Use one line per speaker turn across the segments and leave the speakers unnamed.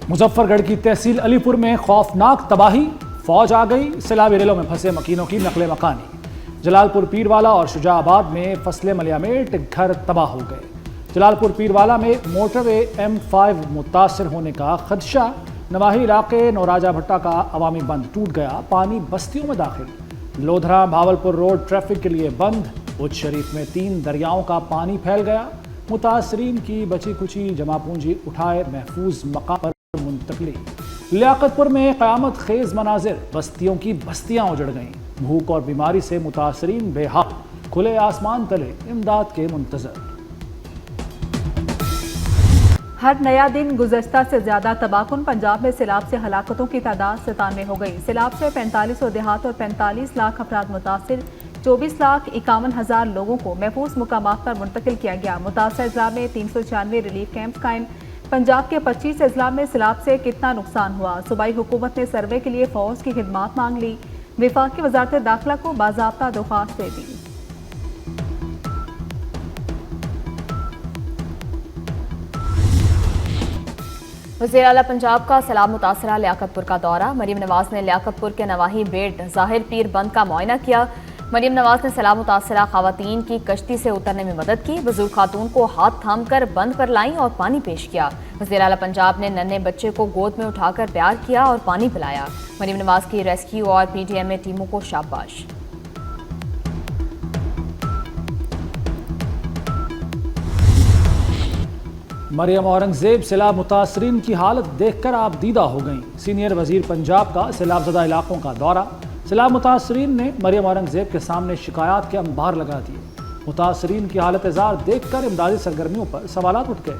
मुजफ्फरगढ़ की तहसील अलीपुर में खौफनाक तबाही, फौज आ गई, सैलाबी रेलों में फंसे मकीनों की नकले मकानी। जलालपुर पीरवाला और शुजाआबाद में फसले मलियामेट, घर तबाह हो गए। जलालपुर पीरवाला में मोटरवे M5 मुतासर होने का खदशा, नवाही इलाके नौराजा भट्टा का अवामी बंद टूट गया, पानी बस्तियों में दाखिल। लोधरा भावलपुर रोड ट्रैफिक के लिए बंद, उच्च शरीफ में 3 दरियाओं का पानी फैल गया। मुतासरीन की बची कुची जमा पूंजी उठाए महफूज मकाम पर मुंतकली। लियाकतपुर में क़यामत खेज मनाजिर, बस्तियों की बस्तियां उजड़ गईं। भूख और बीमारी से मुतासरीन बेहाल, खुले आसमान तले इमदाद के मुंतजर।
हर नया दिन गुज़श्ता से ज्यादा तबाहकुन। पंजाब में सैलाब से हलाकतों की तादाद 97 हो गई। सैलाब से 45 देहात और 45 लाख अफराद मुतासिर, 24,51,000 लोगों को महफूज मुकामात पर मुंतकिल किया गया। मुतासर अजला में 396 रिलीफ कैंप कायम। पंजाब के 25 अजला में सैलाब से कितना नुकसान हुआ, सूबाई हुकूमत ने सर्वे के लिए फौज की खिदमात मांग ली। विफाकी वजारत दाखिला को बाज़ाब्ता दरख्वास्त दे दी। वज़ीर आला पंजाब का सैलाब मुतासरा लियाकतपुर का दौरा। मरीम नवाज ने लियाकतपुर के नवाही बेट ज़ाहिर पीर बंद का मुआयना किया। मरीम नवाज ने सैलाब मुतासरा खवातीन की कश्ती से उतरने में मदद की। बुजुर्ग खातून को हाथ थाम कर बंद पर लाईं और पानी पेश किया। वज़ीर आला पंजाब ने नन्हे बच्चे को गोद में उठाकर प्यार किया और पानी पिलाया। मरीम नवाज की रेस्क्यू और PTMA टीमों को शाबाश।
मरियम औरंगजेब सैलाब मुतासरीन की हालत देखकर आप दीदा हो गईं। सीनियर वजीर पंजाब का सैलाबज़दा इलाकों का दौरा। सैलाब मुतासरीन ने मरियम औरंगजेब के सामने शिकायत के अंबार लगा दिए। मुतासरीन की हालत जार देखकर इमदादी सरगर्मियों पर सवालात उठ गए।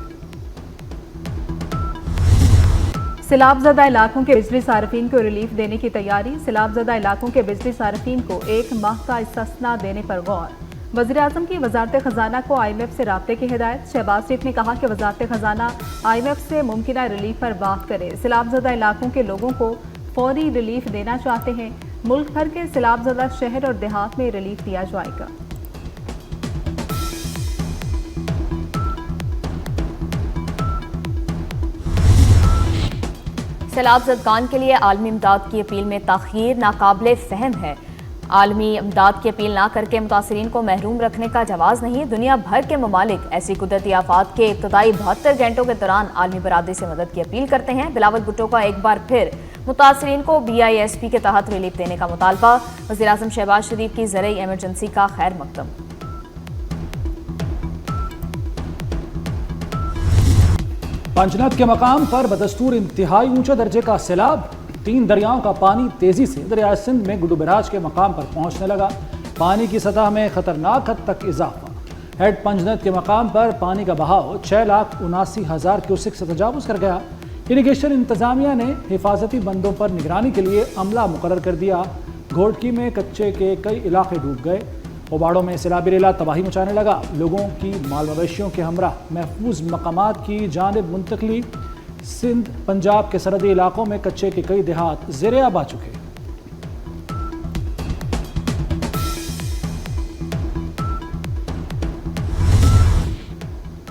सैलाबज़दा इलाकों के बिजली सार्फिन को रिलीफ देने की तैयारी। सैलाबज़दा इलाकों के बिजली सार्फिन को 1 माह का इस्तिस्ना देने पर गौर। वज़ीर आज़म की वजारत खजाना को IMF से राब्ते की हिदायत। शहबाज शरीफ ने कहा कि वजारत खजाना IMF से मुमकिना रिलीफ पर बात करे। सैलाबज़दा इलाकों के लोगों को फौरी रिलीफ देना चाहते हैं। मुल्क भर के सैलाबज़दा शहर और देहात में रिलीफ दिया जाएगा। सैलाबज़दगान के लिए आलमी इमदाद की अपील में ताख़ीर नाकाबिले फ़हम है। आलमी इमदाद की अपील ना करके मुतासरीन को महरूम रखने का जवाज़ नहीं। दुनिया भर के ममालिक ऐसी कुदरती आफात के इब्तदाई 72 घंटों के दौरान आलमी बरादरी से मदद की अपील करते हैं। बिलावल भुट्टो का एक बार फिर मुतासरीन को BISP के तहत रिलीफ देने का मुतालबा। वज़ीर आज़म शहबाज शरीफ की ज़रई एमरजेंसी का खैर मकदम।
पंचनद के मकाम पर बदस्तूर इंतहाई ऊंचे दर्जे का सैलाब। 3 दरियाओं का पानी तेजी से दरिया सिंध में गुड्डू बराज के मकाम पर पहुंचने लगा। पानी की सतह में खतरनाक हद तक इजाफा। हेड पंचनद के मकाम पर पानी का बहाव 6,79,000 क्यूसिक से तजावुज कर गया। इरिगेशन इंतजामिया ने हिफाजती बंदों पर निगरानी के लिए अमला मुकर्रर कर दिया। घोटकी में कच्चे के कई इलाके डूब गए। ओबाड़ों में सैलाबी रेला तबाही मचाने लगा। लोगों की माल मवेशियों के हमराह महफूज मकामात की जानिब मुंतकली। सिंध पंजाब के सरहदी इलाकों में कच्चे के कई देहात ज़ेरे आब आ चुके।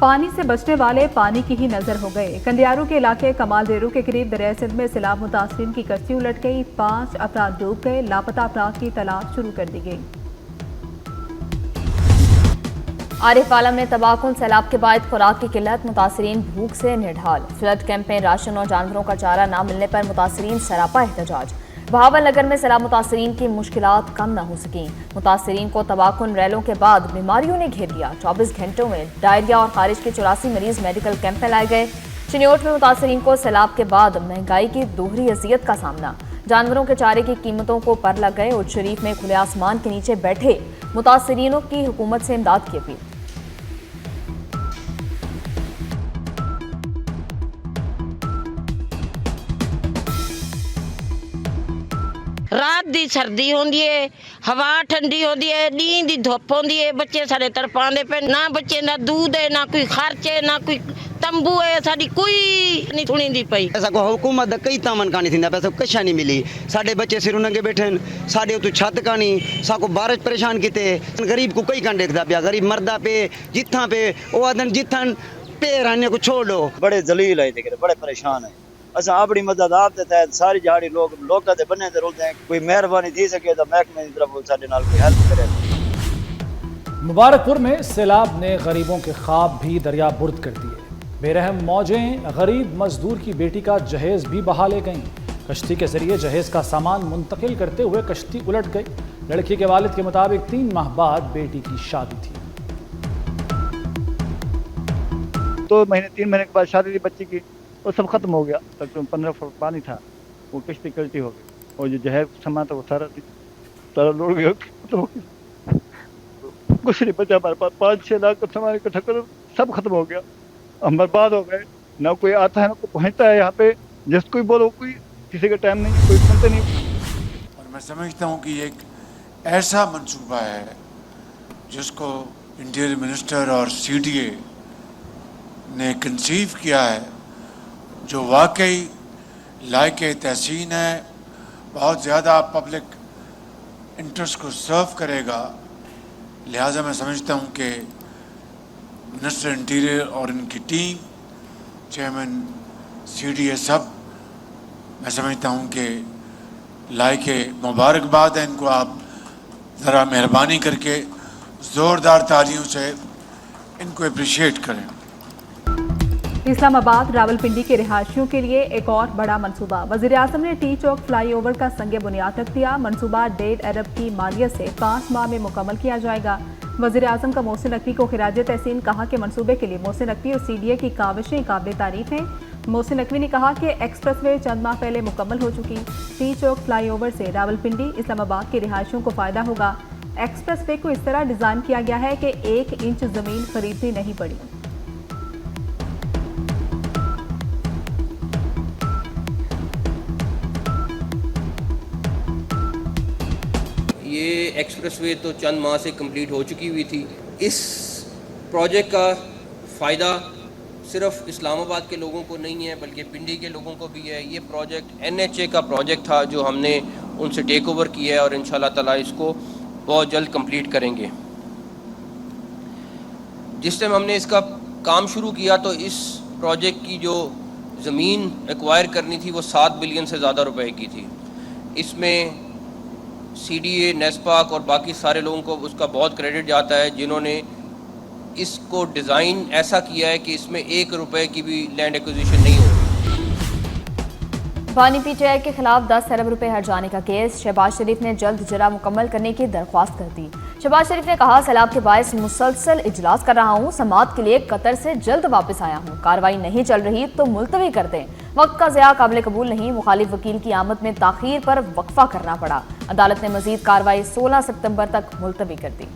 पानी से बचने वाले पानी की ही नजर हो गए। कंडियारू के इलाके कमाल रेरू के करीब दरिया सिंध में सैलाब मुतासरीन की कश्ती उलट गई। 5 अफराद डूब गए। लापता अफराद की तलाश शुरू कर दी गई। आरिफ आलम ने तबाहकुन सैलाब के बाद खुराक की किल्लत, मुतासरीन भूख से निढाल। फ्लड कैंप में राशन और जानवरों का चारा न मिलने पर मुतासरीन सरापा एहतजाज। बहावल नगर में सैलाब मुतासरीन की मुश्किलात कम न हो सकी। मुतासरीन को तबाहकुन रैलों के बाद बीमारियों ने घेर लिया। 24 घंटों में डायरिया और खारिज के 84 मरीज मेडिकल कैंप में लाए गए। चिन्योट में मुतासरीन को सैलाब के बाद महंगाई की दोहरी अजियत का सामना। जानवरों के चारे की कीमतों को पर लग गए। उच्च शरीफ में खुले आसमान के नीचे बैठे मुतासरीनों की हुकूमत से इमदाद की अपील।
रात दी सर्दी होंदी है, हवा ठंडी होंदी है, नींद दी धुप होंदी है। बच्चे सारे तड़पांदे पे, ना बच्चे ना दूध है, ना कोई खर्च है, ना कोई तंबू है, साडी कोई नहीं सुनींदी पई।
ऐसा को हुकूमत दा कई तामन कानी थींदा, पैसा कशा नहीं मिली। साडे बच्चे सिरों नंगे बैठे, साडे उतो छत कानी, साको बारिश परेशान कीते। गरीब को कई कान देखदा पिया, गरीब मरदा पे जिथा पे ओ आदन जिथन पे रहने को छोड़ दो।
बड़े जलील है, बड़े परेशान है। असां अपनी मदद आप दे तहत सारी जहाड़ी लोकां दे बन्ने ते रुलदे हैं। कोई मेहरबानी थी सके तो महकमे की तरफ साडे नाल कोई हेल्प करे।
मुबारकपुर में सैलाब ने गरीबों के ख्वाब भी दरिया बुर्द कर दिए। बेरहम मौजें गरीब मजदूर की बेटी का जहेज भी बहा ले गईं। कश्ती के जरिए जहेज का सामान मुंतकिल करते हुए कश्ती उलट गई। लड़की के वालिद के मुताबिक 3 माह बाद बेटी की शादी थी।
2 महीने 3 महीने के बाद शादी थी बच्ची की, वो सब खत्म हो गया। तकरीबन 15 फुट पानी था, वो कश्ती कल्टी हो गई और जो जहेज सामान था वो सारा लुढ़ गया, खत्म हो गया। कुछ नहीं बचा हमारे पास। 5-6 लाख का सामान इकट्ठा करो, सब खत्म हो गया, हम बर्बाद हो गए। ना कोई आता है ना कोई पहुँचता है यहाँ पे, जिस कोई बोलो कोई किसी का टाइम नहीं, कोई सुनते नहीं।
और मैं समझता हूँ कि एक ऐसा मंसूबा है जिसको इंटीरियर मिनिस्टर और CDA ने कंसीव किया है, जो वाकई लायक तहसीन है, बहुत ज़्यादा पब्लिक इंटरेस्ट को सर्व करेगा। लिहाजा मैं समझता हूँ कि मिनिस्टर इंटीरियर और इनकी टीम, चेयरमैन CDA, सब मैं समझता हूँ कि लायक मुबारकबाद है इनको। आप ज़रा मेहरबानी करके ज़ोरदार तालियों से इनको अप्रिशिएट करें।
इस्लामाबाद रावलपिंडी के रिहायशियों के लिए एक और बड़ा मंसूबा। वज़ीर-ए-आज़म ने टी चौक फ्लाईओवर का संग बुनियाद रख दिया। मंसूबा 1.5 अरब की मालियत से 5 माह में मुकम्मल किया जाएगा। वज़ीर-ए-आज़म का मोहसिन नकवी को खिराज तहसीन। कहा कि मंसूबे के लिए मोहसिन नकवी और CDA की काविशें काबिल तारीफ हैं। मोहसिन नकवी ने कहा कि एक्सप्रेसवे चंद माह पहले मुकम्मल हो चुकी। टी चौक फ्लाईओवर से रावलपिंडी इस्लामाबाद के रिहायशियों को फ़ायदा होगा। एक्सप्रेसवे को इस तरह डिज़ाइन किया गया है कि 1 इंच ज़मीन खरीदनी नहीं पड़ी।
ये एक्सप्रेसवे तो चंद माह से कंप्लीट हो चुकी हुई थी। इस प्रोजेक्ट का फ़ायदा सिर्फ इस्लामाबाद के लोगों को नहीं है बल्कि पिंडी के लोगों को भी है। ये प्रोजेक्ट NHA का प्रोजेक्ट था जो हमने उनसे टेक ओवर किया है और इंशाल्लाह ताला इसको बहुत जल्द कंप्लीट करेंगे। जिस टाइम हमने इसका काम शुरू किया तो इस प्रोजेक्ट की जो ज़मीन एक्वायर करनी थी वो 7 बिलियन से ज़्यादा रुपए की थी। इसमें CDA, नेस्पाक और बाकी सारे लोगों को उसका बहुत क्रेडिट जाता है जिन्होंने इसको डिज़ाइन ऐसा किया है कि इसमें 1 रुपए की भी लैंड एक्विजिशन नहीं हो रही।
बानी PTI के खिलाफ 10 अरब रुपए हट जाने का केस। शहबाज शरीफ ने जल्द जरा मुकम्मल करने की दरख्वास्त कर दी। शहबाज शरीफ ने कहा, सैलाब के बायस मुसलसल इजलास कर रहा हूँ, समाअत के लिए कतर से जल्द वापस आया हूँ। कार्रवाई नहीं चल रही तो मुलतवी कर दें। वक्त का ज़िया काबिल कबूल नहीं। मुखालिफ वकील की आमद में ताखीर पर वक्फा करना पड़ा। अदालत ने मजीद कार्रवाई 16 सितंबर तक मुलतवी कर दी।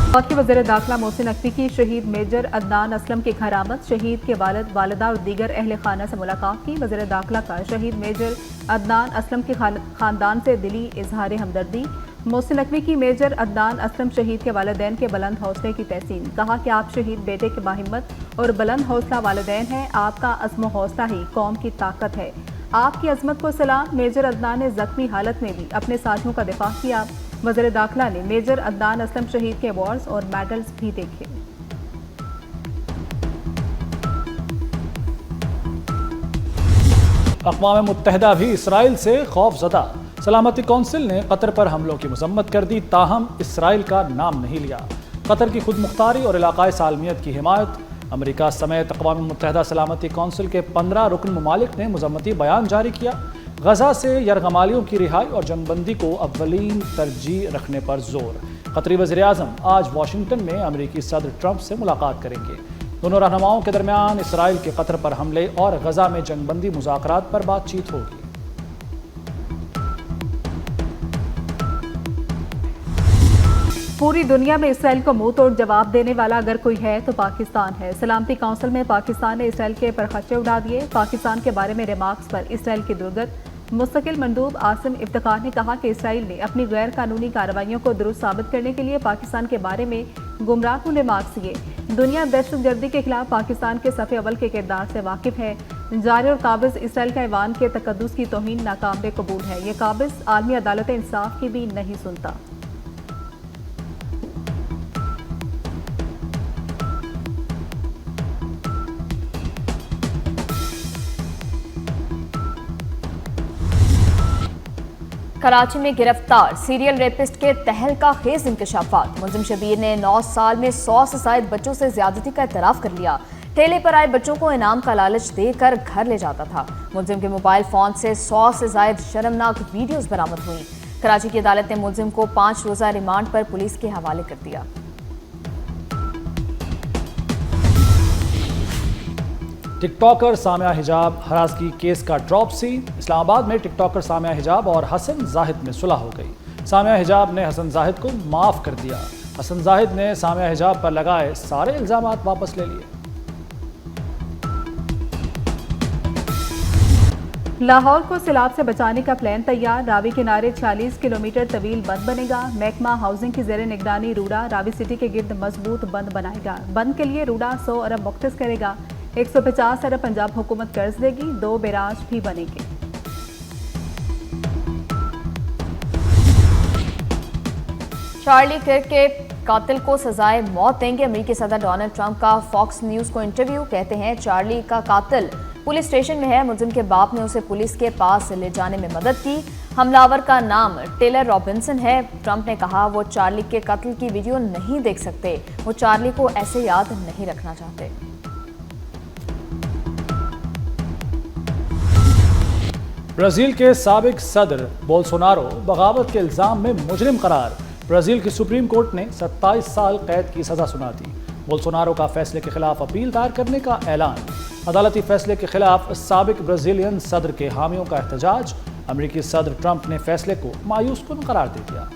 वक्त वज़ीर दाखिला मोहसिन नकवी की शहीद मेजर अदनान असलम के घर आमद। शहीद के वालिद, वालिदा और दीगर अहल खाना से मुलाकात की। वज़ीर दाखिला का शहीद मेजर अदनान असलम के खानदान से दिली इजहार हमदर्दी। मोहसिन नकवी की मेजर अदनान असलम शहीद के वालिदैन के बुलंद हौसले की तहसीन। कहा कि आप शहीद बेटे के बाहिम्मत और बुलंद हौसला वालिदैन हैं। आपका अज़्म हौसला ही कौम की ताकत है। आपकी अजमत को सलाम। मेजर अदनान ने जख्मी हालत में भी अपने साथियों का दिफा किया। वज़ीर दाखिला ने मेजर अदनान असलम शहीद के अवार्ड्स और मेडल्स भी देखे।
अक़वाम मुत्तहिदा भी इसराइल से खौफज़दा। सलामती कौंसिल ने कतर पर हमलों की मजम्मत कर दी, ताहम इसराइल का नाम नहीं लिया। कतर की खुद मुख्तारी और इलाकाई सालमियत की हिमायत। अमेरिका समेत अक़वाम मुत्तहिदा सलामती कौंसिल के 15 रुकन ममालिक ने मुजम्मती बयान जारी किया। गजा से यरगमालियों की रिहाई और जंगबंदी को अव्वलीन तरजीह रखने पर जोर। कतरी वज़ीर-ए-आज़म आज वाशिंगटन में अमेरिकी सदर ट्रंप से मुलाकात करेंगे। दोनों रहनुमाओं के दरमियान इसराइल के कतर पर हमले और गजा में जंगबंदी मुज़ाकरात पर बातचीत होगी।
पूरी दुनिया में इसराइल को मुंह तोड़ जवाब देने वाला अगर कोई है तो पाकिस्तान है। सलामती काउंसिल में पाकिस्तान ने इसराइल के परखच्चे उड़ा दिए। पाकिस्तान के बारे में रिमार्क्स पर इसराइल की दुर्गत। मुस्तकिल मंदूब आसिम इफ्तिखार ने कहा कि इसराइल ने अपनी गैर कानूनी कार्रवाइयों को दुरुस्त साबित करने के लिए पाकिस्तान के बारे में गुमराहकुन रिमार्क्स दिए। दुनिया दहशतगर्दी के खिलाफ पाकिस्तान के सफ़े अव्वल के किरदार से वाकिफ है। जारी और काबिज इसराइल का ईवान के तकद्दुस की तौहीन नाकाबिल कबूल है। ये काबिज आलमी अदालत इंसाफ की भी नहीं सुनता।
कराची में गिरफ्तार सीरियल रेपिस्ट के तहलका खेज इंकशाफात। मुलजिम शबीर ने 9 साल में 100 से जायद बच्चों से ज्यादती का इतराफ कर लिया। ठेले पर आए बच्चों को इनाम का लालच देकर घर ले जाता था। मुलजिम के मोबाइल फोन से 100 से जायद शर्मनाक वीडियोस बरामद हुई। कराची की अदालत ने मुलजिम को 5 रोजा रिमांड पर पुलिस के हवाले कर दिया।
टिकटॉकर सामिया हिजाब हरासगी केस का ड्रॉप सी। इस्लामाबाद में टिकटॉकर सामिया हिजाब और हसन जाहिद में सुलह हो गई। सामिया हिजाब ने हसन जाहिद को माफ कर दिया। हसन जाहिद ने सामिया हिजाब पर लगाए सारे इल्जामात वापस ले लिए।
लाहौर को सैलाब से बचाने का प्लान तैयार। रावी किनारे 46 किलोमीटर तवील बंद बनेगा। महकमा हाउसिंग की ज़ेर निगरानी रूड़ा रावी सिटी के गिर्द मजबूत बंद बनाएगा। बंद के लिए रूड़ा 100 अरब मुख्तस करेगा। 150 अरब पंजाब हुकूमत कर्ज देगी। 2 बैराज भी बनेंगे।
चार्ली किर्क के कातिल को सजाए मौत देंगे। अमेरिकी सदर डोनाल्ड ट्रंप का फॉक्स न्यूज को इंटरव्यू। कहते हैं चार्ली का कातिल पुलिस स्टेशन में है। मुलजिम के बाप ने उसे पुलिस के पास ले जाने में मदद की। हमलावर का नाम टेलर रॉबिन्सन है। ट्रंप ने कहा वो चार्ली के कत्ल की वीडियो नहीं देख सकते। वो चार्ली को ऐसे याद नहीं रखना चाहते।
ब्राजील के साबिक सदर बोल्सोनारो बगावत के इल्जाम में मुजरिम करार। ब्राजील की सुप्रीम कोर्ट ने 27 साल कैद की सजा सुना दी। बोल्सोनारो का फैसले के खिलाफ अपील दायर करने का ऐलान। अदालती फैसले के खिलाफ साबिक ब्राजीलियन सदर के हामियों का एहतजाज। अमेरिकी सदर ट्रंप ने फैसले को मायूस कुन करार दे दिया।